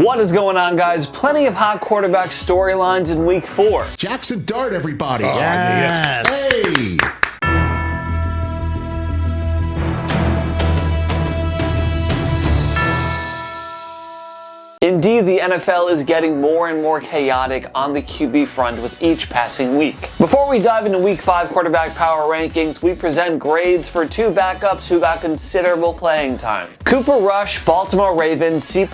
What is going on, guys? Plenty of hot quarterback storylines in week 4. Jackson Dart, everybody. Yes. Hey. Indeed, the NFL is getting more and more chaotic on the QB front with each passing week. Before we dive into Week 5 quarterback power rankings, we present grades for 2 backups who got considerable playing time. Cooper Rush, Baltimore Ravens, C+.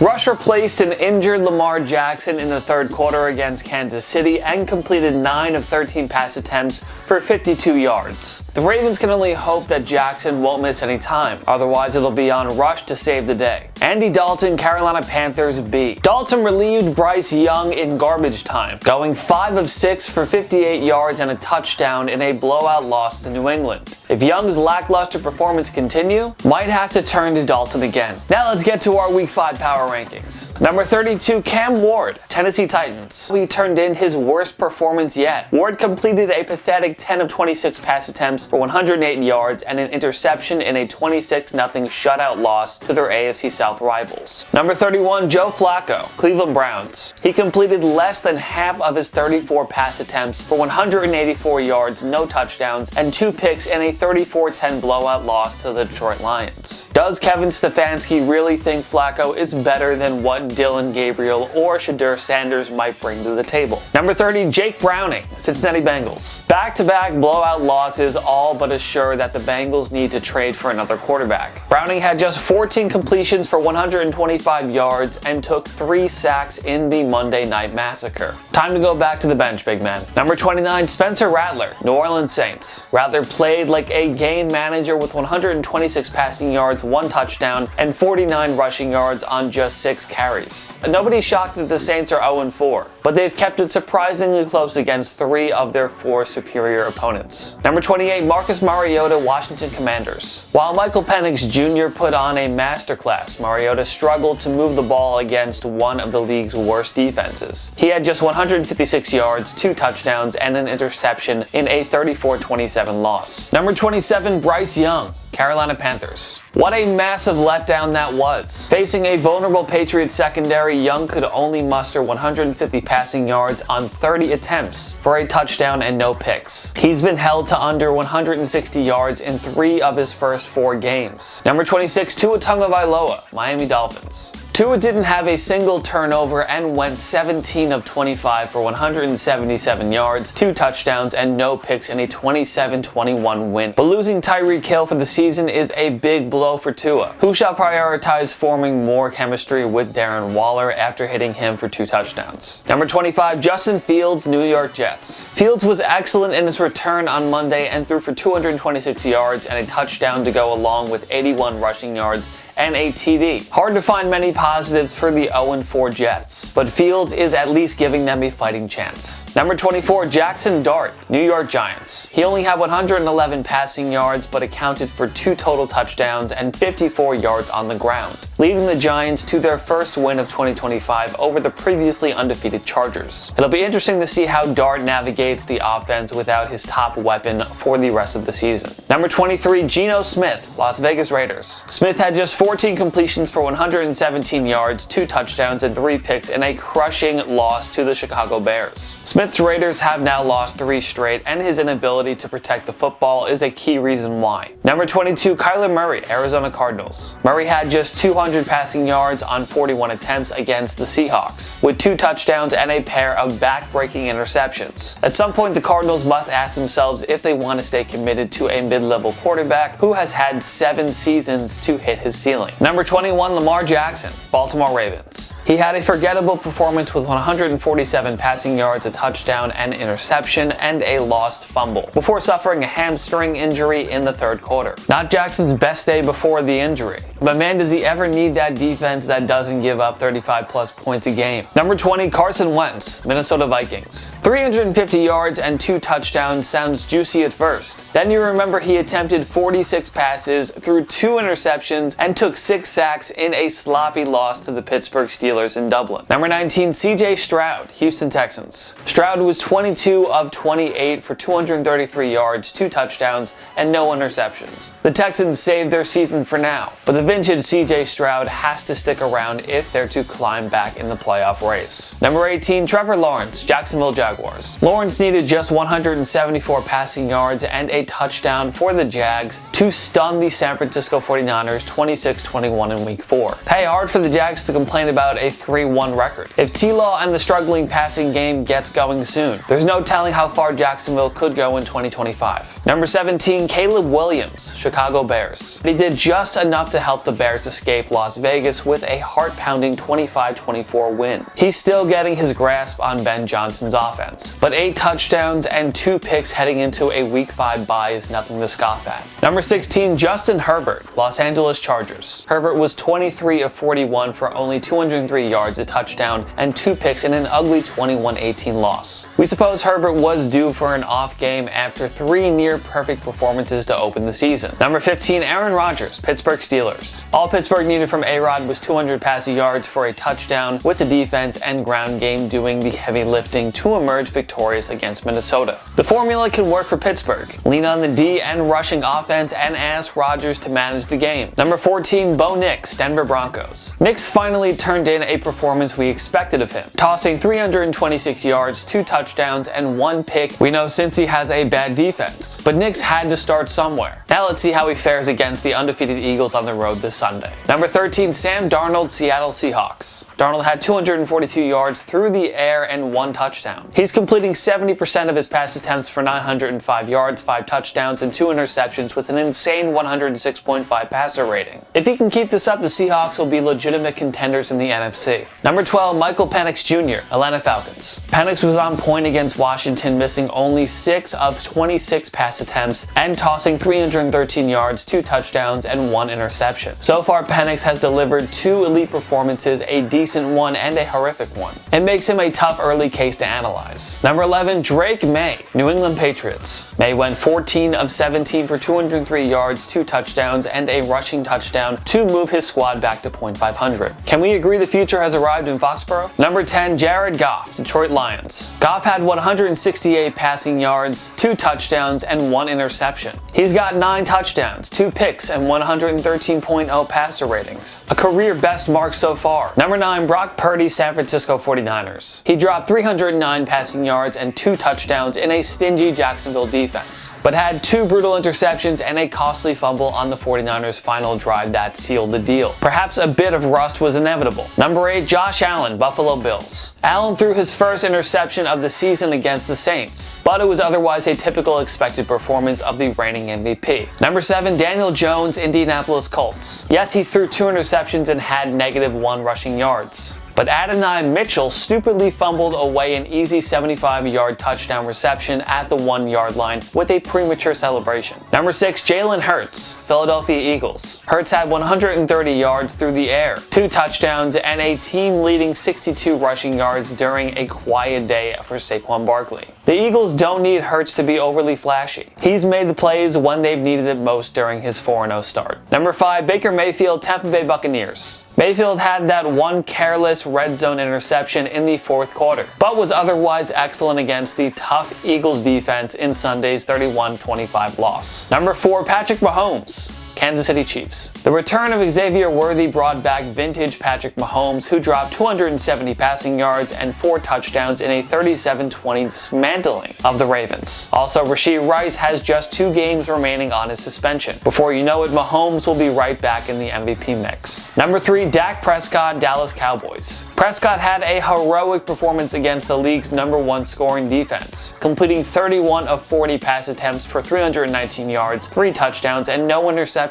Rush replaced an injured Lamar Jackson in the third quarter against Kansas City and completed 9 of 13 pass attempts for 52 yards. The Ravens can only hope that Jackson won't miss any time, otherwise it'll be on Rush to save the day. Andy Dalton, Carolina Panthers, B. Dalton relieved Bryce Young in garbage time, going 5 of 6 for 58 yards and a touchdown in a blowout loss to New England. If Young's lackluster performance continue, might have to turn to Dalton again. Now let's get to our Week 5 power rankings. Number 32, Cam Ward, Tennessee Titans. He turned in his worst performance yet. Ward completed a pathetic 10 of 26 pass attempts for 108 yards and an interception in a 26-0 shutout loss to their AFC South rivals. Number 31, Joe Flacco, Cleveland Browns. He completed less than half of his 34 pass attempts for 184 yards, no touchdowns, and 2 picks in a 34-10 blowout loss to the Detroit Lions. Does Kevin Stefanski really think Flacco is better than what Dylan Gabriel or Shadur Sanders might bring to the table? Number 30, Jake Browning, Cincinnati Bengals. Back-to-back blowout losses all but assure that the Bengals need to trade for another quarterback. Browning had just 14 completions for 125 yards and took 3 sacks in the Monday Night Massacre. Time to go back to the bench, big man. Number 29, Spencer Rattler, New Orleans Saints. Rattler played like a game manager with 126 passing yards, 1 touchdown, and 49 rushing yards on just 6 carries. Nobody's shocked that the Saints are 0-4, but they've kept it surprisingly close against 3 of their 4 superior opponents. Number 28, Marcus Mariota, Washington Commanders. While Michael Penix Jr. put on a masterclass, Mariota struggled to move the ball against one of the league's worst defenses. He had just 156 yards, 2 touchdowns, and an interception in a 34-27 loss. Number 27, Bryce Young, Carolina Panthers. What a massive letdown that was. Facing a vulnerable Patriots secondary, Young could only muster 150 passing yards on 30 attempts for a touchdown and no picks. He's been held to under 160 yards in 3 of his first 4 games. Number 26, Tua Tagovailoa, Miami Dolphins. Tua didn't have a single turnover and went 17 of 25 for 177 yards, 2 touchdowns, and no picks in a 27-21 win. But losing Tyreek Hill for the season is a big blow for Tua, who shall prioritize forming more chemistry with Darren Waller after hitting him for 2 touchdowns. Number 25, Justin Fields, New York Jets. Fields was excellent in his return on Monday and threw for 226 yards and a touchdown to go along with 81 rushing yards and a TD. Hard to find many positives for the 0-4 Jets, but Fields is at least giving them a fighting chance. Number 24, Jackson Dart, New York Giants. He only had 111 passing yards, but accounted for 2 total touchdowns and 54 yards on the ground, leading the Giants to their first win of 2025 over the previously undefeated Chargers. It'll be interesting to see how Dart navigates the offense without his top weapon for the rest of the season. Number 23, Geno Smith, Las Vegas Raiders. Smith had just 14 completions for 117 yards, 2 touchdowns, and 3 picks in a crushing loss to the Chicago Bears. Smith's Raiders have now lost 3 straight, and his inability to protect the football is a key reason why. Number 22, Kyler Murray, Arizona Cardinals. Murray had just 200 passing yards on 41 attempts against the Seahawks, with 2 touchdowns and a pair of back-breaking interceptions. At some point, the Cardinals must ask themselves if they want to stay committed to a mid-level quarterback who has had 7 seasons to hit his ceiling. Number 21, Lamar Jackson, Baltimore Ravens. He had a forgettable performance with 147 passing yards, a touchdown, an interception, and a lost fumble, before suffering a hamstring injury in the third quarter. Not Jackson's best day before the injury, but man, does he ever need that defense that doesn't give up 35-plus points a game. Number 20, Carson Wentz, Minnesota Vikings. 350 yards and 2 touchdowns sounds juicy at first. Then you remember he attempted 46 passes, threw 2 interceptions, and took took 6 sacks in a sloppy loss to the Pittsburgh Steelers in Dublin. Number 19, CJ Stroud, Houston Texans. Stroud was 22 of 28 for 233 yards, 2 touchdowns, and no interceptions. The Texans saved their season for now, but the vintage CJ Stroud has to stick around if they're to climb back in the playoff race. Number 18, Trevor Lawrence, Jacksonville Jaguars. Lawrence needed just 174 passing yards and a touchdown for the Jags to stun the San Francisco 49ers 26-21 in Week 4. Hey, hard for the Jags to complain about a 3-1 record. If T-Law and the struggling passing game gets going soon, there's no telling how far Jacksonville could go in 2025. Number 17, Caleb Williams, Chicago Bears. He did just enough to help the Bears escape Las Vegas with a heart-pounding 25-24 win. He's still getting his grasp on Ben Johnson's offense, but 8 touchdowns and 2 picks heading into a Week 5 bye is nothing to scoff at. Number 16, Justin Herbert, Los Angeles Chargers. Herbert was 23 of 41 for only 203 yards, a touchdown, and 2 picks in an ugly 21-18 loss. We suppose Herbert was due for an off game after 3 near-perfect performances to open the season. Number 15, Aaron Rodgers, Pittsburgh Steelers. All Pittsburgh needed from A-Rod was 200 passing yards for a touchdown, with the defense and ground game doing the heavy lifting to emerge victorious against Minnesota. The formula can work for Pittsburgh. Lean on the D and rushing offense and ask Rodgers to manage the game. Number 14, Bo Nix, Denver Broncos. Nix finally turned in a performance we expected of him, tossing 326 yards, 2 touchdowns, and 1 pick. We know Cincy has a bad defense, but Nix had to start somewhere. Now let's see how he fares against the undefeated Eagles on the road this Sunday. Number 13, Sam Darnold, Seattle Seahawks. Darnold had 242 yards through the air and 1 touchdown. He's completing 70% of his pass attempts for 905 yards, 5 touchdowns, and 2 interceptions with an insane 106.5 passer rating. If he can keep this up, the Seahawks will be legitimate contenders in the NFC. Number 12, Michael Penix Jr., Atlanta Falcons. Penix was on point against Washington, missing only 6 of 26 pass attempts and tossing 313 yards, 2 touchdowns, and 1 interception. So far, Penix has delivered 2 elite performances, a decent one and a horrific one. It makes him a tough early case to analyze. Number 11, Drake May, New England Patriots. May went 14 of 17 for 203 yards, 2 touchdowns, and a rushing touchdown to move his squad back to .500. Can we agree the future has arrived in Foxborough? Number 10, Jared Goff, Detroit Lions. Goff had 168 passing yards, 2 touchdowns, and 1 interception. He's got 9 touchdowns, 2 picks, and 113.0 passer ratings. A career best mark so far. Number 9, Brock Purdy, San Francisco 49ers. He dropped 309 passing yards and 2 touchdowns in a stingy Jacksonville defense, but had 2 brutal interceptions and a costly fumble on the 49ers' final drive that sealed the deal. Perhaps a bit of rust was inevitable. Number 8, Josh Allen, Buffalo Bills. Allen threw his first interception of the season against the Saints, but it was otherwise a typical expected performance of the reigning MVP. Number 7, Daniel Jones, Indianapolis Colts. Yes, he threw 2 interceptions and had -1 rushing yards, but Adonai Mitchell stupidly fumbled away an easy 75-yard touchdown reception at the 1-yard line with a premature celebration. Number 6, Jalen Hurts, Philadelphia Eagles. Hurts had 130 yards through the air, 2 touchdowns, and a team-leading 62 rushing yards during a quiet day for Saquon Barkley. The Eagles don't need Hurts to be overly flashy. He's made the plays when they've needed it most during his 4-0 start. Number 5, Baker Mayfield, Tampa Bay Buccaneers. Mayfield had that one careless red zone interception in the 4th quarter, but was otherwise excellent against the tough Eagles defense in Sunday's 31-25 loss. Number 4, Patrick Mahomes, Kansas City Chiefs. The return of Xavier Worthy brought back vintage Patrick Mahomes, who dropped 270 passing yards and 4 touchdowns in a 37-20 dismantling of the Ravens. Also, Rashee Rice has just 2 games remaining on his suspension. Before you know it, Mahomes will be right back in the MVP mix. Number 3, Dak Prescott, Dallas Cowboys. Prescott had a heroic performance against the league's #1 scoring defense, completing 31 of 40 pass attempts for 319 yards, 3 touchdowns, and no interceptions.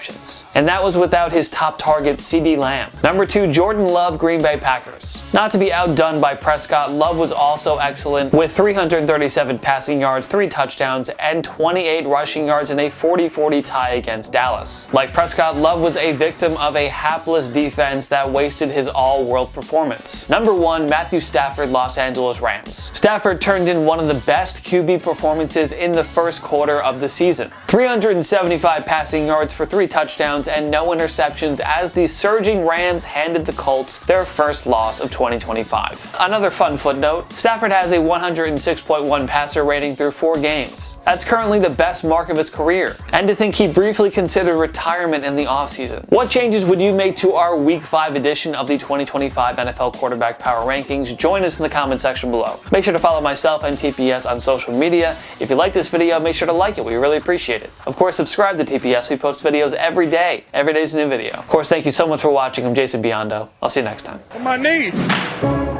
And that was without his top target, CeeDee Lamb. Number 2, Jordan Love, Green Bay Packers. Not to be outdone by Prescott, Love was also excellent with 337 passing yards, 3 touchdowns, and 28 rushing yards in a 40-40 tie against Dallas. Like Prescott, Love was a victim of a hapless defense that wasted his all-world performance. Number 1, Matthew Stafford, Los Angeles Rams. Stafford turned in one of the best QB performances in the 1st quarter of the season. 375 passing yards for 3 23 touchdowns and no interceptions as the surging Rams handed the Colts their first loss of 2025. Another fun footnote, Stafford has a 106.1 passer rating through 4 games. That's currently the best mark of his career. And to think he briefly considered retirement in the offseason. What changes would you make to our Week 5 edition of the 2025 NFL Quarterback Power Rankings? Join us in the comment section below. Make sure to follow myself and TPS on social media. If you like this video, make sure to like it. We really appreciate it. Of course, subscribe to TPS. We post videos every day. Every day is a new video. Of course, thank you so much for watching. I'm Jason Biondo. I'll see you next time. On my knees.